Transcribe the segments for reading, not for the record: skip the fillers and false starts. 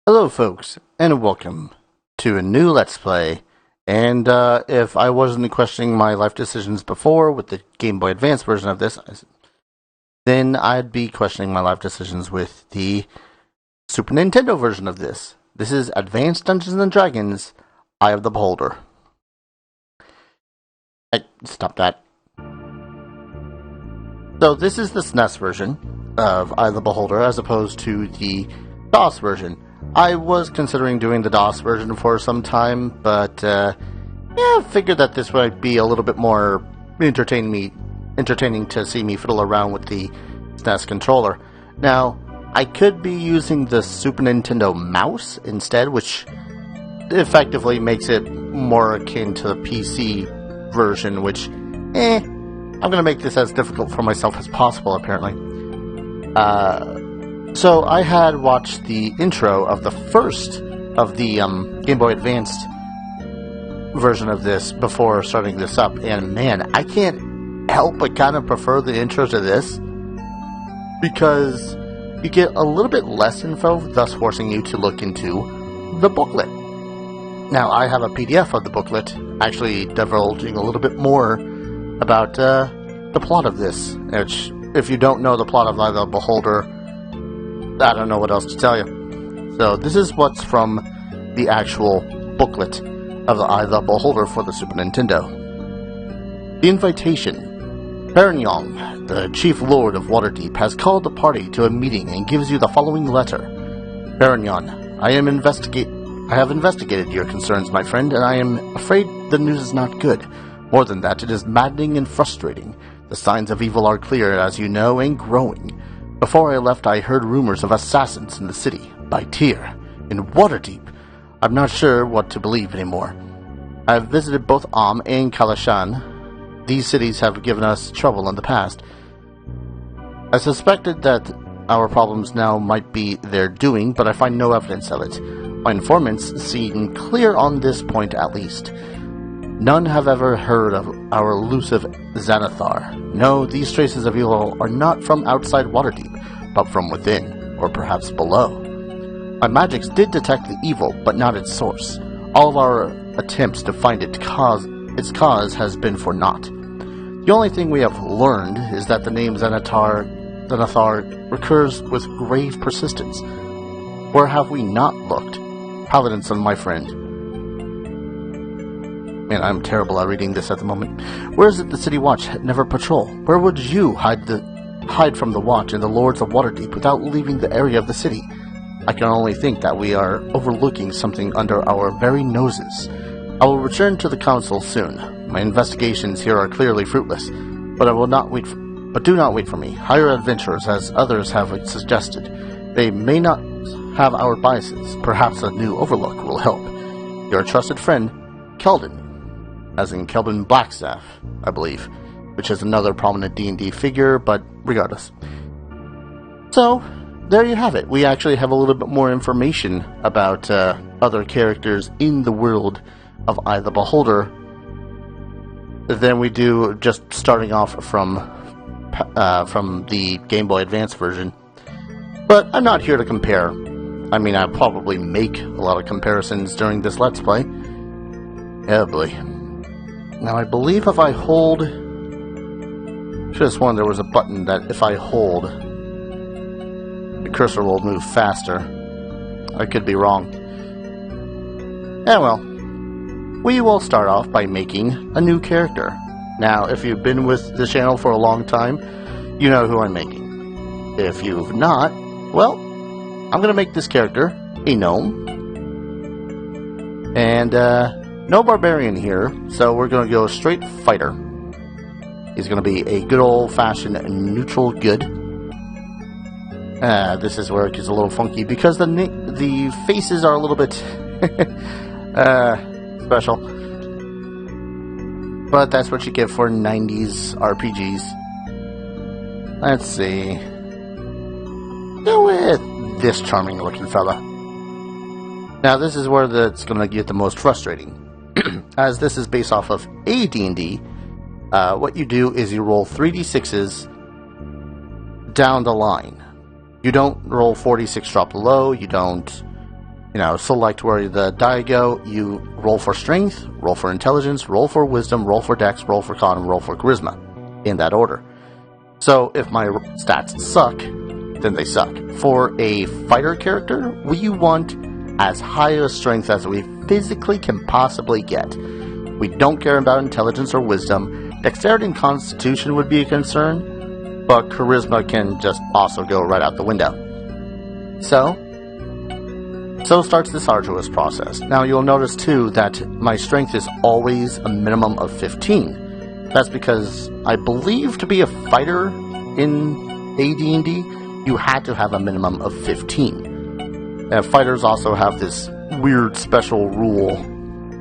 Hello folks, and welcome to a new Let's Play. And if I wasn't questioning my life decisions before with the Game Boy Advance version of this, then I'd be questioning my life decisions with the Super Nintendo version of this. This is Advanced Dungeons & Dragons, Eye of the Beholder. Stop that. So this is the SNES version of Eye of the Beholder as opposed to the DOS version. I was considering doing the DOS version for some time, but figured that this might be a little bit more entertaining to see me fiddle around with the SNES controller. Now, I could be using the Super Nintendo mouse instead, which effectively makes it more akin to the PC version, which, I'm going to make this as difficult for myself as possible, apparently. So I had watched the intro of the first of the Game Boy Advanced version of this before starting this up, and man, I can't help but kind of prefer the intro to this because you get a little bit less info, thus forcing you to look into the booklet. Now, I have a PDF of the booklet, actually divulging a little bit more about the plot of this, which, if you don't know the plot of Eye of the Beholder, I don't know what else to tell you. So this is what's from the actual booklet of the Eye of the Beholder for the Super Nintendo. The invitation. Perignon, the chief lord of Waterdeep, has called the party to a meeting and gives you the following letter. Perignon, I have investigated your concerns, my friend, and I am afraid the news is not good. More than that, it is maddening and frustrating. The signs of evil are clear, as you know, and growing. Before I left, I heard rumors of assassins in the city, by Tyr, in Waterdeep. I'm not sure what to believe anymore. I have visited both and Kalashan. These cities have given us trouble in the past. I suspected that our problems now might be their doing, but I find no evidence of it. My informants seem clear on this point at least. None have ever heard of our elusive Xanathar. No, these traces of evil are not from outside Waterdeep, but from within, or perhaps below. My magics did detect the evil, but not its source. All of our attempts to find its cause has been for naught. The only thing we have learned is that the name Xanathar recurs with grave persistence. Where have we not looked? Paladinson, my friend. Man, I'm terrible at reading this at the moment. Where is it the City Watch never patrol? Where would you hide from the Watch and the Lords of Waterdeep without leaving the area of the city? I can only think that we are overlooking something under our very noses. I will return to the Council soon. My investigations here are clearly fruitless, but do not wait for me. Hire adventurers, as others have suggested. They may not have our biases. Perhaps a new overlook will help. Your trusted friend, Keldon. As in Kelvin Blackstaff, I believe, which is another prominent D&D figure, but regardless. So, there you have it. We actually have a little bit more information about other characters in the world of Eye of the Beholder than we do just starting off from the Game Boy Advance version. But I'm not here to compare. I mean, I'll probably make a lot of comparisons during this Let's Play. Oh boy. Now, I believe if I hold... Should have sworn there was a button that if I hold, the cursor will move faster. I could be wrong. Well, we will start off by making a new character. Now, if you've been with the channel for a long time, you know who I'm making. If you've not, well, I'm going to make this character a gnome. And, no barbarian here, so we're going to go straight fighter. He's going to be a good old-fashioned neutral good. This is where it gets a little funky because the faces are a little bit special. But that's what you get for 90s RPGs. Let's see. Go with this charming-looking fella. Now, this is where it's going to get the most frustrating. As this is based off of a D&D, what you do is you roll 3d6s down the line. You don't roll 46 drop low, you don't select where the die go. You roll for strength, roll for intelligence, roll for wisdom, roll for dex, roll for con, and roll for charisma, in that order. So if my stats suck, then they suck. For a fighter character, we want as high a strength as we physically can possibly get. We don't care about intelligence or wisdom. Dexterity and constitution would be a concern, but charisma can just also go right out the window. So starts this arduous process. Now you'll notice too that my strength is always a minimum of 15. That's because I believe to be a fighter in AD&D, you had to have a minimum of 15. Fighters also have this weird special rule.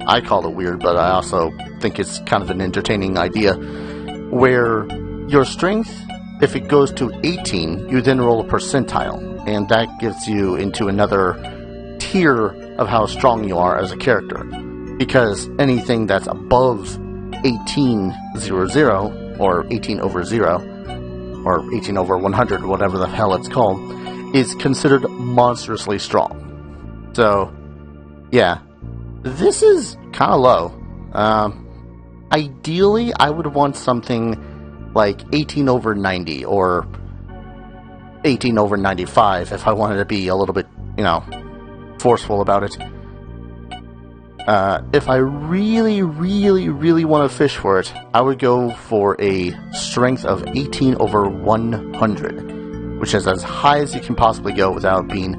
I call it weird, but I also think it's kind of an entertaining idea, where your strength, if it goes to 18, you then roll a percentile, and that gives you into another tier of how strong you are as a character. Because anything that's above 1800, or 18 over 0, or 18 over 100, whatever the hell it's called, is considered monstrously strong. So, yeah. This is kind of low. Ideally, I would want something like 18 over 90 or 18 over 95 if I wanted to be a little bit, forceful about it. If I really, really, really want to fish for it, I would go for a strength of 18 over 100, which is as high as you can possibly go without being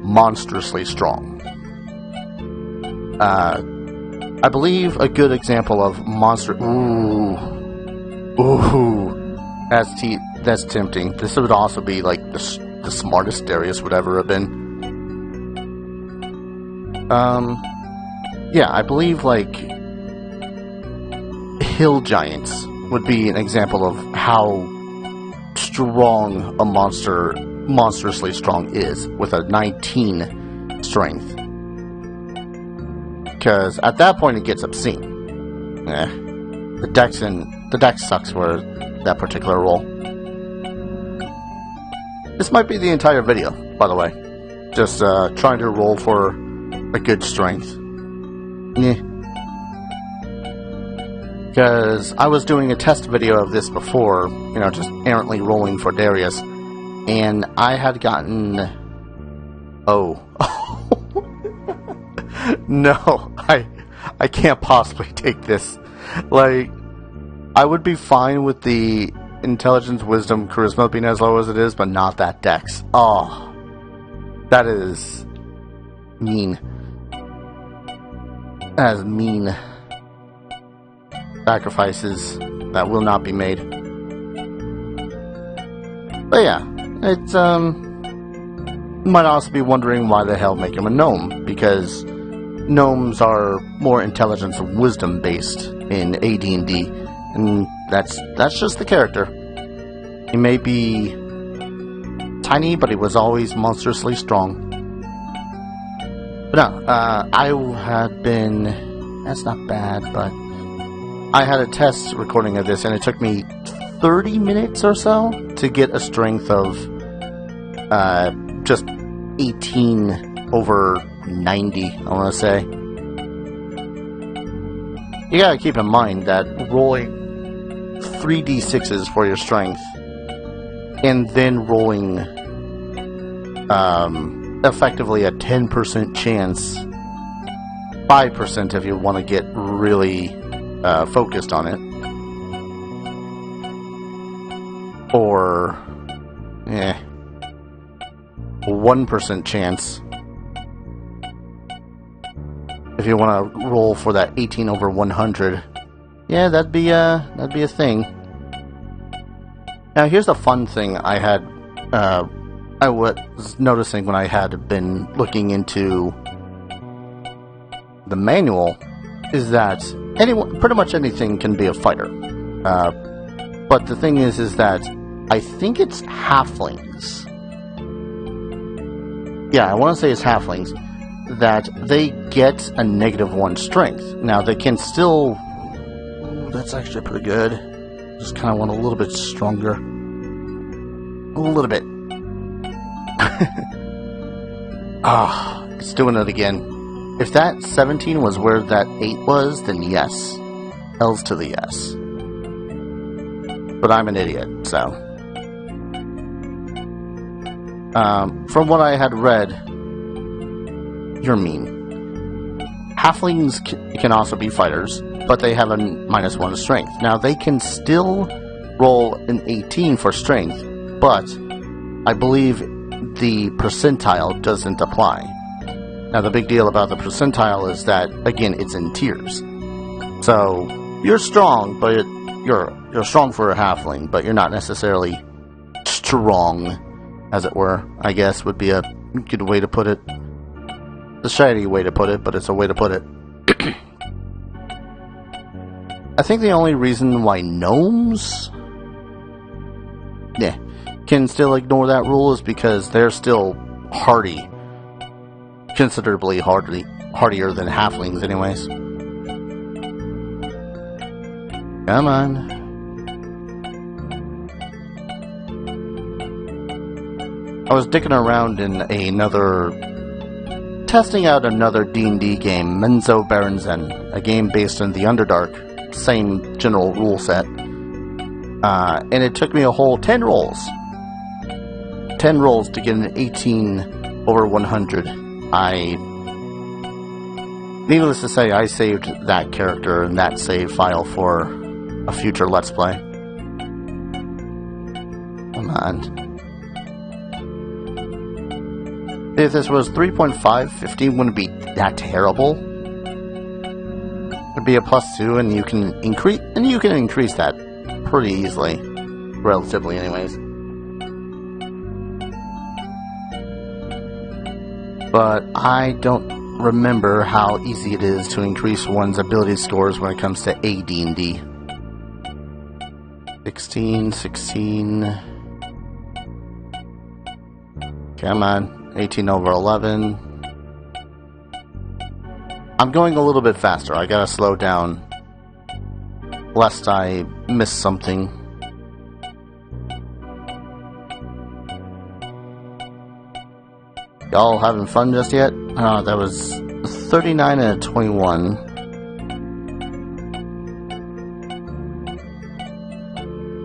monstrously strong. I believe a good example of monster... Ooh. That's tempting. This would also be like the smartest Darius would ever have been. Yeah, I believe like hill giants would be an example of how strong a monster monstrously strong is with a 19 strength. Because at that point it gets obscene. The dex sucks for that particular roll. This might be the entire video, by the way. Just trying to roll for a good strength. Because I was doing a test video of this before, just errantly rolling for Darius, and I had gotten... Oh. No, I can't possibly take this. Like, I would be fine with the intelligence, wisdom, charisma being as low as it is, but not that dex. Oh, that is mean. That is mean. Sacrifices that will not be made. But yeah, it's, you might also be wondering why the hell make him a gnome, because gnomes are more intelligence and wisdom based in AD&D, and that's just the character. He may be tiny, but he was always monstrously strong. But no, I had been... That's not bad, but... I had a test recording of this, and it took me 30 minutes or so to get a strength of just 18 over 90, I want to say. You gotta keep in mind that rolling 3d6s for your strength and then rolling effectively a 10% chance, 5% if you want to get really focused on it, or 1% chance if you want to roll for that 18 over 100. Yeah, that'd be a thing. Now here's a fun thing I had I was noticing when I had been looking into the manual, is that pretty much anything can be a fighter. But the thing is that I think it's halflings. Yeah, I want to say it's halflings that they get a -1 strength. Now they can still... That's actually pretty good. Just kind of want a little bit stronger. A little bit. it's doing it again. If that 17 was where that 8 was, then yes. L's to the yes. But I'm an idiot, so. From what I had read, you're mean. Halflings can also be fighters, but they have a -1 strength. Now, they can still roll an 18 for strength, but I believe the percentile doesn't apply. Now, the big deal about the percentile is that, again, it's in tiers. So, you're strong, but you're strong for a halfling, but you're not necessarily strong, as it were, I guess would be a good way to put it. The shady way to put it, but it's a way to put it. I think the only reason why gnomes can still ignore that rule is because they're still hardy. Considerably hardier than halflings anyways. Come on. I was dicking around in testing out another D&D game, Menzo Berenszen, a game based in the Underdark, same general rule set. And it took me a whole 10 rolls. 10 rolls to get an 18 over 100. Needless to say, I saved that character and that save file for a future Let's Play. Come on. If this was 3.5, 15 wouldn't be that terrible. It'd be a +2, and you can increase that pretty easily, relatively, anyways. But I don't remember how easy it is to increase one's ability scores when it comes to AD&D. 16. Come on. 18 over 11. I'm going a little bit faster. I gotta slow down, lest I miss something. Y'all having fun just yet? That was 39 and a 21.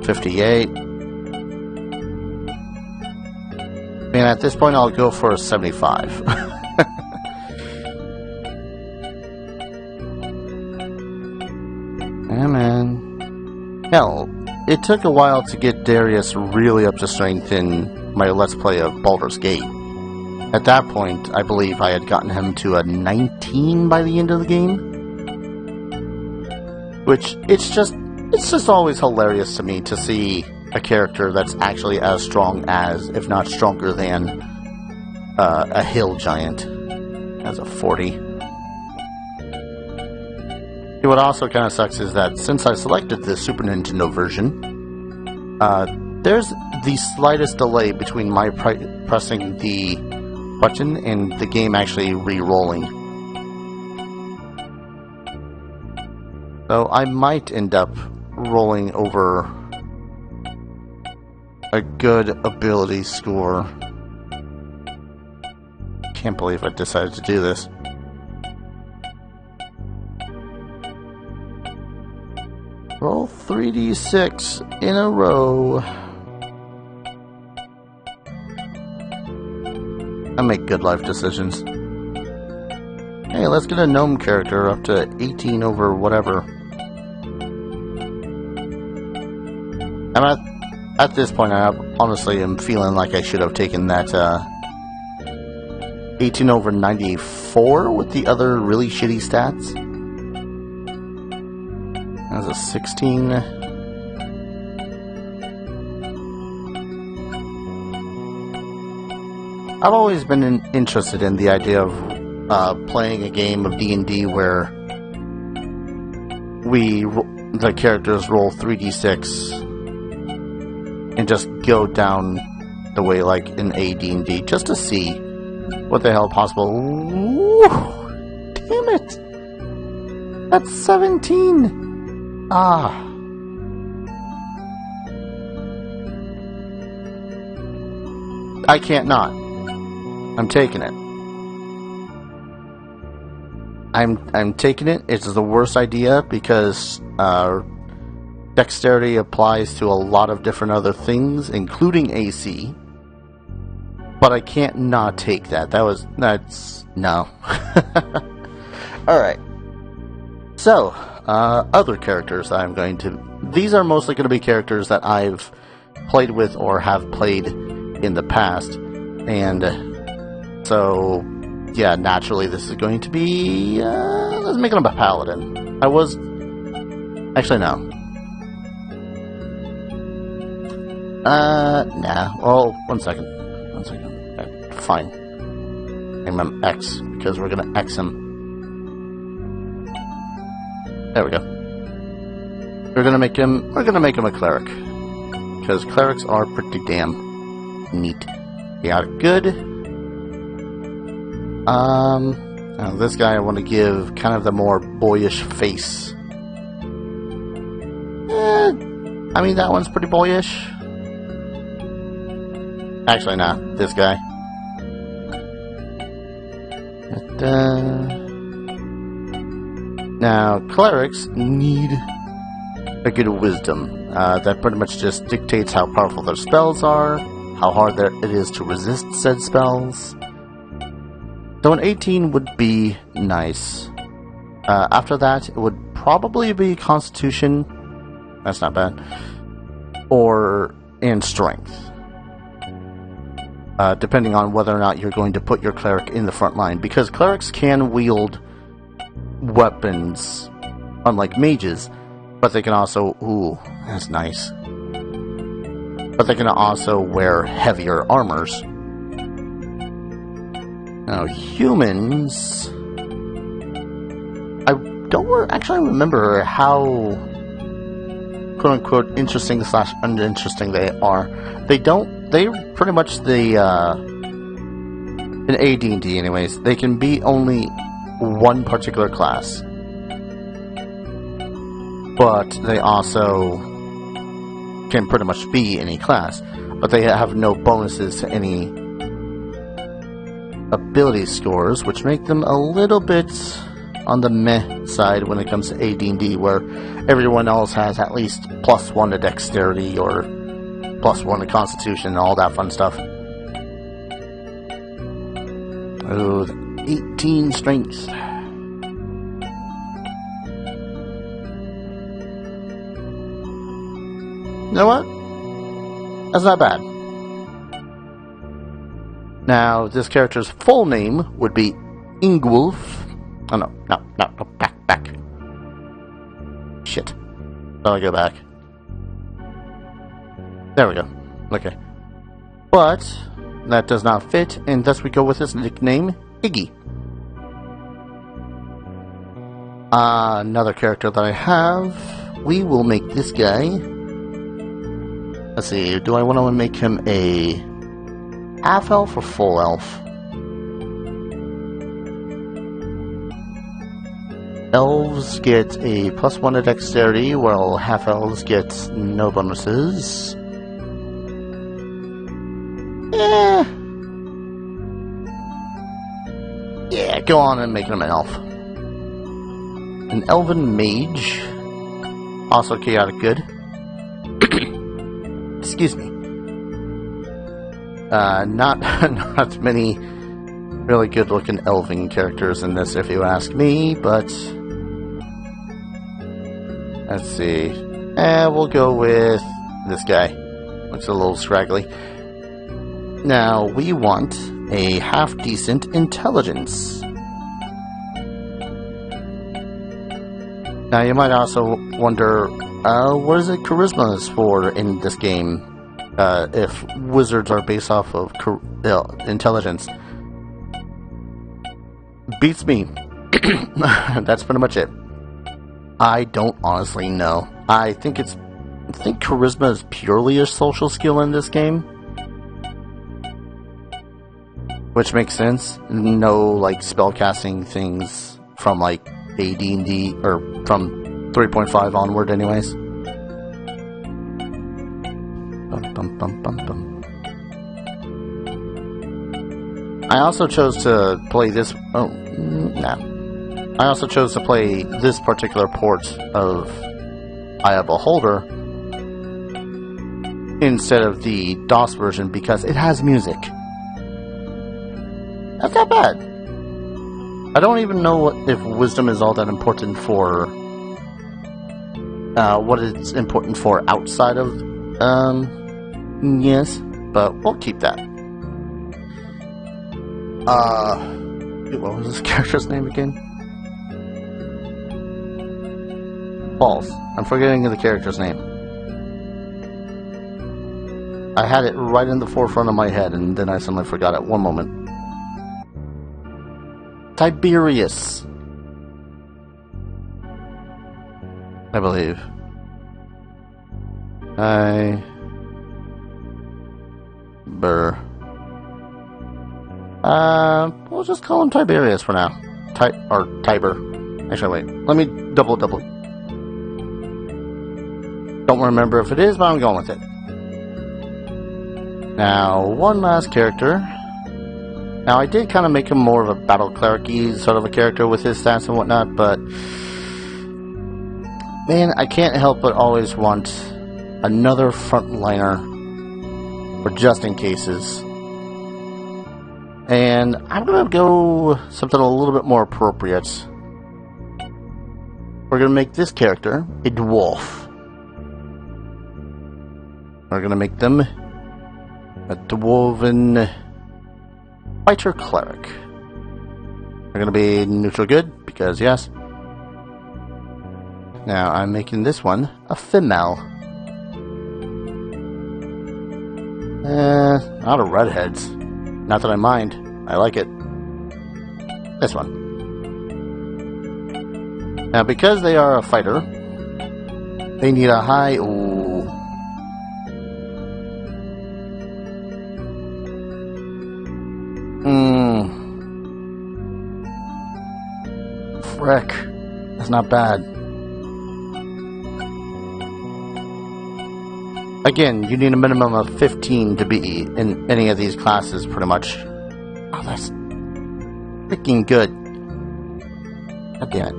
$58. And at this point, I'll go for a 75. Yeah, man. Hell, it took a while to get Darius really up to strength in my Let's Play of Baldur's Gate. At that point, I believe I had gotten him to a 19 by the end of the game. Which, it's just always hilarious to me to see a character that's actually as strong as, if not stronger than, a hill giant as a 40. What also kind of sucks is that since I selected the Super Nintendo version, there's the slightest delay between my pressing the button and the game actually re-rolling. So I might end up rolling over a good ability score. Can't believe I decided to do this. Roll 3d6 in a row. I make good life decisions. Hey, let's get a gnome character up to 18 over whatever. At this point, I honestly am feeling like I should have taken that 18 over 94 with the other really shitty stats. That was a 16. I've always been interested in the idea of playing a game of D&D where the characters roll 3d6 and just go down the way like in AD&D, just to see what the hell possible. Ooh, damn it! That's 17! Ah. I can't not. I'm taking it. I'm taking it. It's the worst idea because dexterity applies to a lot of different other things, including AC. But I can't not take that. That's no. Alright. So, other characters I'm going to... These are mostly going to be characters that I've played with or have played in the past. And so, yeah, naturally this is going to be... let's make him a paladin. I was... Actually, no. Nah. Well, one second. Fine. Name him X, because we're gonna X him. There we go. We're gonna make him a cleric. Because clerics are pretty damn neat. Yeah, good. Now this guy I want to give kind of the more boyish face. I mean, that one's pretty boyish. Actually, nah, this guy. Now, clerics need a good wisdom. That pretty much just dictates how powerful their spells are, how hard it is to resist said spells. So an 18 would be nice. After that, it would probably be Constitution. That's not bad. And Strength. Depending on whether or not you're going to put your cleric in the front line. Because clerics can wield weapons, unlike mages, but they can also... Ooh, that's nice. But they can also wear heavier armors. Now, humans... I don't actually remember how... quote-unquote interesting / uninteresting they are. They're pretty much the, in AD&D anyways, they can be only one particular class. But they also can pretty much be any class. But they have no bonuses to any ability scores, which make them a little bit on the meh side when it comes to AD&D, where everyone else has at least +1 to dexterity or +1 to constitution, all that fun stuff. Oh, 18 strength. You know what? That's not bad. Now, this character's full name would be Ingwulf. Oh, no, back. Shit. I'll go back. There we go. Okay. But that does not fit, and thus we go with his nickname, Iggy. Another character that I have, we will make this guy... Let's see, do I want to make him a half-elf or full-elf? Elves get a +1 to dexterity, while half-elves get no bonuses. Yeah, go on and make him an elf. An elven mage. Also chaotic good. Excuse me. Not many really good looking elven characters in this, if you ask me, but let's see. We'll go with this guy. Looks a little scraggly. Now, we want a half-decent intelligence. Now, you might also wonder, what is it charisma is for in this game, if wizards are based off of intelligence? Beats me. That's pretty much it. I don't honestly know. I think charisma is purely a social skill in this game. Which makes sense. No, like, spellcasting things from, like, AD&D, or from 3.5 onward anyways. I also chose to play this... Oh, nah. I also chose to play this particular port of Eye of Beholder instead of the DOS version because it has music. That's not bad. I don't even know if wisdom is all that important for what it's important for outside of yes, but we'll keep that. What was this character's name again? False. I'm forgetting the character's name. I had it right in the forefront of my head, and then I suddenly forgot it. One moment. Tiberius, I believe. We'll just call him Tiberius for now. Tiber. Actually, wait. Let me double. Don't remember if it is, but I'm going with it. Now, one last character. Now, I did kind of make him more of a battle cleric-y sort of a character with his stats and whatnot, but man, I can't help but always want another frontliner for just in cases. And I'm gonna go something a little bit more appropriate. We're gonna make this character a dwarf. We're gonna make them a dwarven fighter cleric. They're gonna be neutral good, because yes. Now I'm making this one a female. Not a redheads. Not that I mind. I like it. This one. Now because they are a fighter, they need a high... Ooh. Frick. That's not bad. Again, you need a minimum of 15 to be in any of these classes, pretty much. Oh, that's freaking good. God damn it.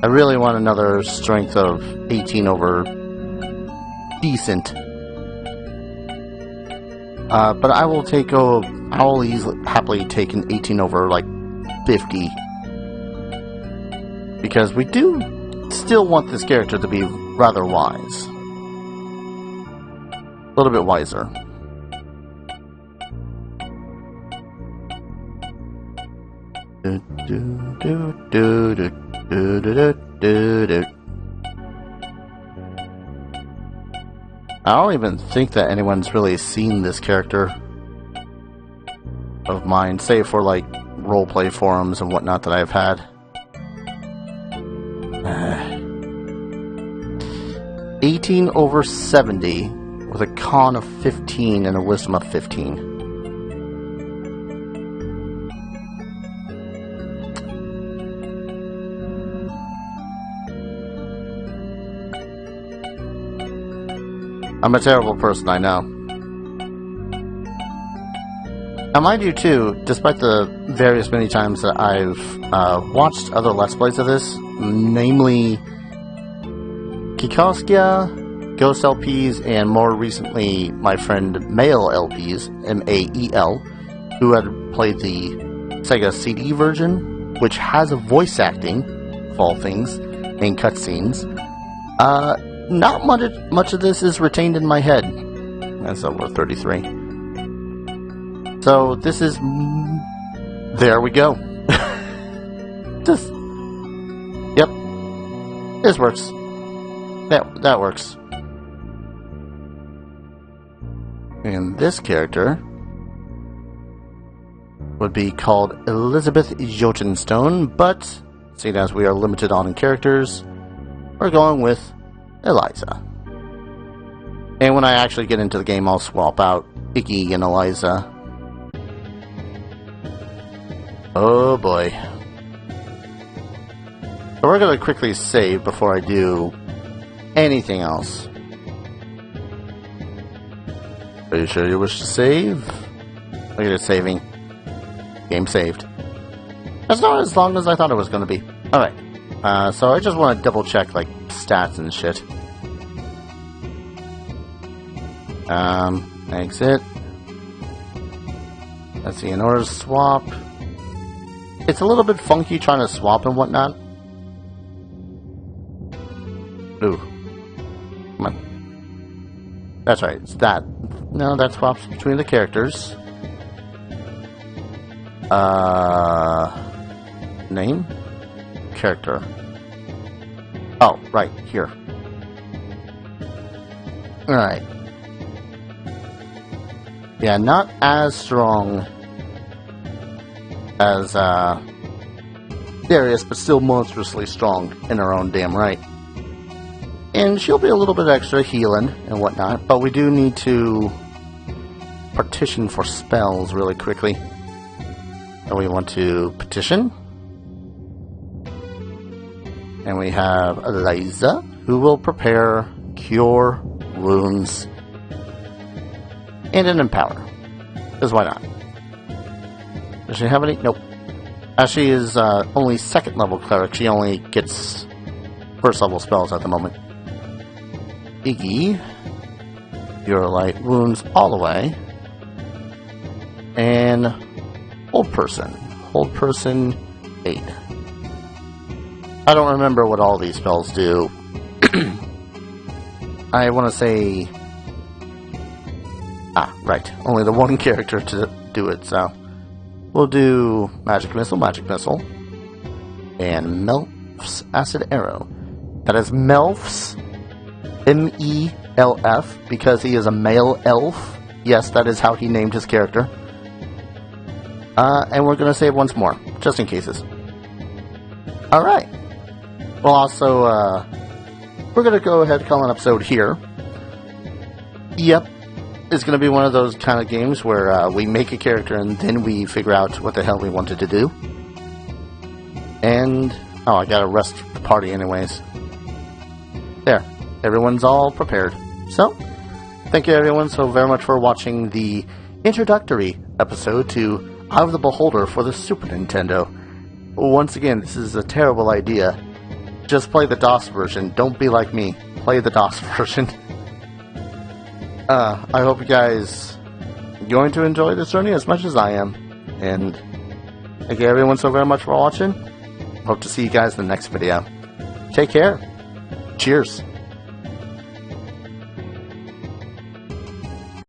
I really want another strength of 18 over decent. But I will take I will happily take an 18 over, like, 50. Because we do still want this character to be rather wise. A little bit wiser. I don't even think that anyone's really seen this character of mine, save for like roleplay forums and whatnot that I've had. 18 over 70 with a con of 15 and a wisdom of 15. I'm a terrible person, I know. Now, mind you, too, despite the various many times that I've watched other Let's Plays of this, namely Kikoskia, GhostLPs, and more recently my friend MaelLPs, M-A-E-L, who had played the Sega CD version, which has a voice acting, of all things, and cutscenes. Not much of this is retained in my head. That's over 33. So this is... There we go. Just... Yep. This works. That works. And this character would be called Elizabeth Jotunstone, but seeing as we are limited on characters, we're going with Eliza. And when I actually get into the game, I'll swap out Icky and Eliza. Oh boy. So we're going to quickly save before I do anything else. Are you sure you wish to save? Look at it saving. Game saved. That's not as long as I thought it was going to be. Alright. So I just want to double check, like, stats and shit. Exit. Let's see, in order to swap... It's a little bit funky trying to swap and whatnot. Ooh. Come on. That's right, it's that. No, that swaps between the characters. Name? Character. Oh, right, here. Alright. Yeah, not as strong as Darius, but still monstrously strong in her own damn right. And she'll be a little bit extra healing and whatnot, but we do need to partition for spells really quickly. And we want to petition. And we have Eliza, who will prepare Cure Wounds and an Empower. Because why not? Does she have any? Nope. As she is only second level cleric, she only gets first level spells at the moment. Iggy, your light wounds all the way. And Hold Person. Hold Person 8. I don't remember what all these spells do. I want to say... Ah, right. Only the one character to do it, so... We'll do Magic Missile, and Melf's Acid Arrow. That is Melf's, M-E-L-F, because he is a male elf. Yes, that is how he named his character. And we're going to save once more, just in cases. Alright. Well, also, we're going to go ahead and call an episode here. Yep. It's going to be one of those kind of games where we make a character and then we figure out what the hell we wanted to do. And, oh, I gotta rest the party anyways. There. Everyone's all prepared. So, thank you everyone so very much for watching the introductory episode to Eye of the Beholder for the Super Nintendo. Once again, this is a terrible idea. Just play the DOS version. Don't be like me. Play the DOS version. I hope you guys are going to enjoy this journey as much as I am. And thank you everyone so very much for watching. Hope to see you guys in the next video. Take care. Cheers.